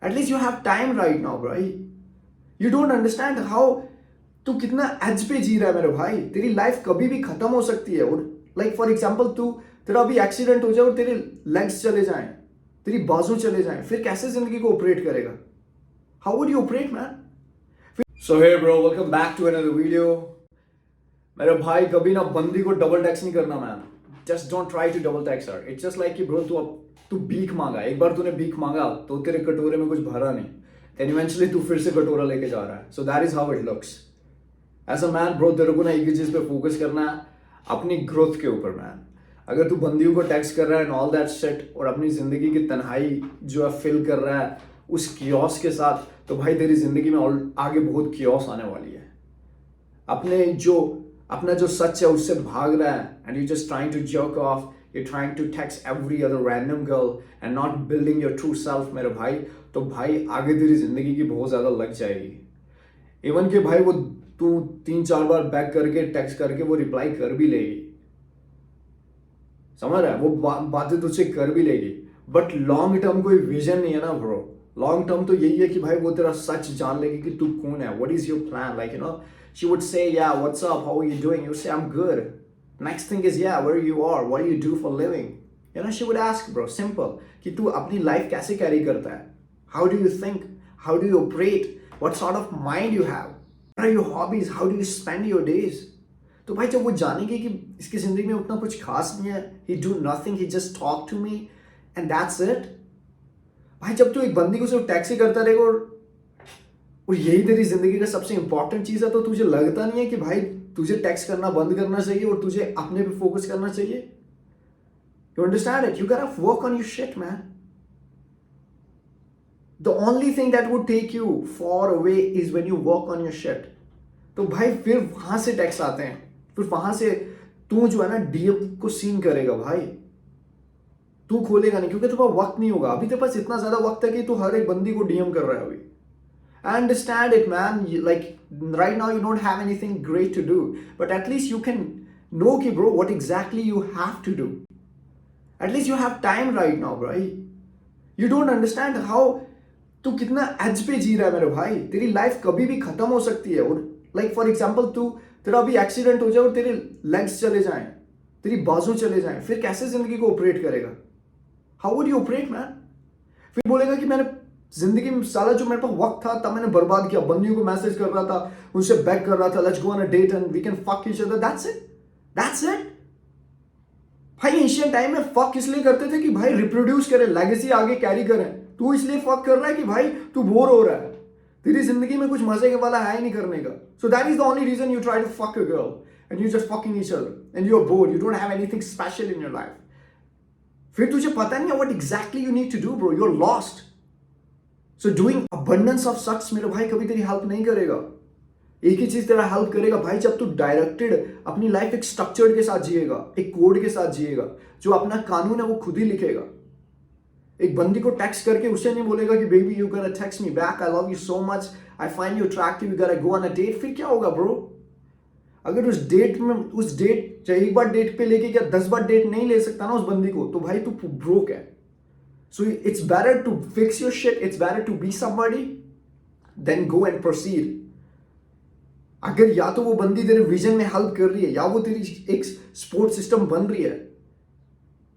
At least you have time right now भाई. You don't understand how तू कितना as पे जी रहा है मेरे भाई. तेरी लाइफ कभी भी खत्म हो सकती है. और लाइक फॉर एग्जाम्पल तेरा अभी एक्सीडेंट हो जाए और तेरे लेग्स चले जाएं, तेरी बाजू चले जाएं, फिर कैसे जिंदगी को ऑपरेट करेगा? How would you operate man? So hey bro, welcome back to another video. मेरे भाई कभी ना बंदी को डबल टैक्स नहीं करना man. Just don't try to double text her. It's just like कि ब्रो तू भीख मांगा. एक बार तूने भीख मांगा तो तेरे कटोरे में कुछ भरा नहीं, देन इवेंचुअली तू फिर से कटोरा लेके जा रहा है. So that is how it looks. As a man bro, तेरे को ना एक ही चीज पे फोकस करना है, अपनी ग्रोथ के ऊपर मैन. अगर तू बंदियों को टैक्स कर रहा है एंड ऑल दैट शिट और अपनी जिंदगी की तन्हाई जो है फिल कर रहा है उस कियोस के साथ, तो भाई तेरी जिंदगी में आगे बहुत कियोस आने वाली है. अपना जो सच है उससे भाग रहा है and you just trying to jerk off, you trying to text every other random girl and not building your true self मेरे भाई, तो भाई आगे तेरी जिंदगी की बहुत ज्यादा लग जाएगी. इवन के भाई वो तू 3-4 बार बैक करके टैक्स करके वो रिप्लाई कर भी लेगी, समझ रहा है, वो बातें तुझसे कर भी लेगी, बट लॉन्ग टर्म कोई विजन नहीं है ना ब्रो. लॉन्ग टर्म तो यही है कि भाई वो तेरा सच जान लेगी कि तू कौन है. What is your plan? Like you know, she would say yeah what's up, how are you doing, you say I am good. Next thing is yeah where you are, what you do for living. You know, she would ask bro simple कि तू अपनी life कैसे carry करता है, how do you think, how do you operate, what sort of mind you have, what are your hobbies, how do you spend your days. तो भाई जब वो जानेगी कि इसकी जिंदगी में उतना कुछ खास नहीं है, he do nothing, he just talk to me and that's it. भाई जब तू एक बंदी को सिर्फ टैक्सी करता रहेगा और यही तेरी जिंदगी का सबसे इंपॉर्टेंट चीज है, तो तुझे लगता नहीं है कि भाई तुझे टैक्स करना बंद करना चाहिए और तुझे अपने पे फोकस करना चाहिए? You understand it? You gotta work on your shit man. The only thing that would take you far away is when you work on your shit. तो भाई फिर वहां से टैक्स आते हैं, फिर वहां से तू जो है ना डीएम को सीन करेगा भाई. तू खोलेगा नहीं क्योंकि तुम्हारा वक्त नहीं होगा. अभी तेरे पास इतना ज्यादा वक्त है कि तू हर एक बंदी को डीएम कर रहा है अभी. I understand it man, like right now you don't have anything great to do, but at least you can know कि bro what exactly you have to do. At least you have time right now bro. You don't understand how तू कितना as पे जी रहा है मेरे भाई. तेरी life कभी भी खत्म हो सकती है. और लाइक फॉर एग्जाम्पल तेरा अभी एक्सीडेंट हो जाए और तेरे लेग्स चले जाएं, तेरी बाजू चले जाएं, फिर कैसे जिंदगी को ऑपरेट करेगा? How would you operate man? फिर बोलेगा कि मैंने जिंदगी में साला जो मेरे पास वक्त था तब मैंने बर्बाद किया, बंदियों को मैसेज कर रहा था, उनसे बैक कर रहा था, let's go on a date and we can fuck each other, that's it, that's it. भाई एंशिएंट टाइम में फक इसलिए करते थे कि भाई रिप्रोड्यूस करें, लेगेसी आगे कैरी करें. तू इसलिए फक कर रहा है कि भाई तू बोर हो रहा है, तेरी जिंदगी में कुछ मजे के वाला है ही नहीं करने का. So that is the only reason you try to fuck a girl and you just fucking each other and you are bored, you don't have anything special in your life. फिर तुझे पता नहीं है what exactly you need to do bro, you are lost. So doing abundance of sex मेरे भाई कभी तेरी help नहीं करेगा. एक ही चीज तेरा हेल्प करेगा भाई, जब तू डायरेक्टेड अपनी लाइफ एक स्ट्रक्चर्ड के साथ जिएगा, एक कोड के साथ जिएगा, जो अपना कानून है वो खुद ही लिखेगा. एक बंदी को टैक्स करके उसे नहीं बोलेगा कि baby you gonna text me back, I love you so much, I find you attractive, you gonna go on a date. फिर क्या होगा ब्रो? अगर उस डेट चाहे एक बार डेट पे लेके क्या 10 बार डेट नहीं ले सकता ना उस बंदी को, तो भाई तू ब्रोक है. So it's better to fix your shit. It's better to be somebody than go and proceed. अगर या तो वो बंदी तेरे विजन में हेल्प कर रही है या वो तेरी एक सपोर्ट सिस्टम बन रही है,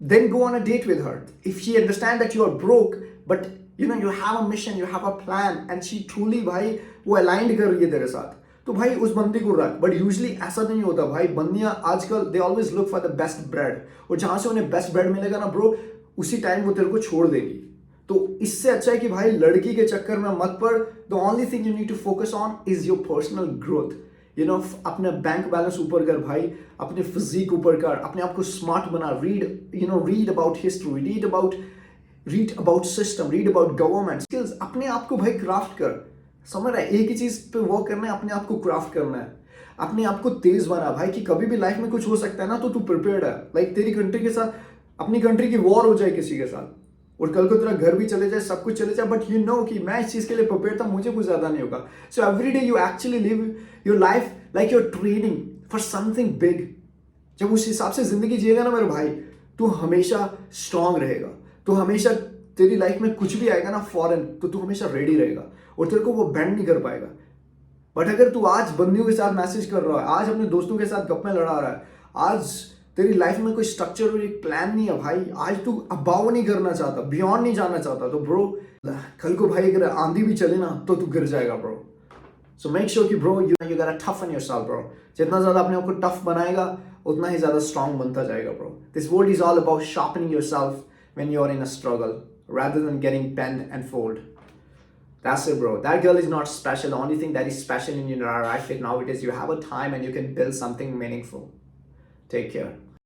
then go on a date with her. If she understand that you are broke, but you know you have a mission, you have a plan, and she truly भाई वो aligned कर रही है तेरे साथ, तो भाई उस बंदी को रख. बट यूजली ऐसा नहीं होता भाई. बंदियां आजकल they always look for the best bread, और जहां से उन्हें बेस्ट ब्रेड मिलेगा ना ब्रो, उसी टाइम वो तेरे को छोड़ देगी. तो इससे अच्छा है कि भाई लड़की के चक्कर में मत पड़. The only thing you need to focus on is your personal growth. You know, अपने बैंक बैलेंस ऊपर कर भाई, अपने फिजिक ऊपर कर, अपने आप को स्मार्ट बना. Read about history, read about system, read about government skills. अपने आप को भाई क्राफ्ट कर. समझ रहा है? एक ही चीज पे वर्क करना है, अपने आप को क्राफ्ट करना है, अपने आप को तेज बना भाई, कि कभी भी लाइफ में कुछ हो सकता है ना, तो तू प्रिपेयर्ड है. लाइक तेरी कंट्री के साथ, अपनी कंट्री की वॉर हो जाए किसी के साथ, और कल को तेरा घर भी चले जाए, सब कुछ चले जाए, बट यू नो कि मैं इस चीज के लिए प्रिपेयर था, मुझे कुछ ज्यादा नहीं होगा. So every day you actually live your life like you're training for something big. जब उस हिसाब से जिंदगी जिएगा ना मेरे भाई, तू हमेशा स्ट्रांग रहेगा, तू हमेशा तेरी लाइफ में कुछ भी आएगा ना फॉरेन, तो तू हमेशा रेडी रहेगा और तेरे को वो बैंड नहीं कर पाएगा। बट अगर तू आज बंदियों के साथ मैसेज कर रहा है, आज अपने दोस्तों के साथ गप्पे लड़ा रहा है, आज तेरी लाइफ में कोई स्ट्रक्चर और एक प्लान नहीं है भाई, आज तू अबाव नहीं करना चाहता, बियॉन्ड नहीं जाना चाहता, तो ब्रो कल को भाई अगर आंधी भी चले ना तो तू गिर जाएगा ब्रो। सो मेक श्योर कि ब्रो यू गोटा टफन योरसेल्फ ब्रो। जितना ज्यादा अपने आप को टफ बनाएगा उतना ही ज्यादा स्ट्रांग बनता जाएगा bro. This world is all about sharpening yourself when you are in a struggle rather than getting bent and fold. That's it, bro. That girl is not special. The only thing that is special in your life right now it is you have a time and you can build something meaningful. Take care.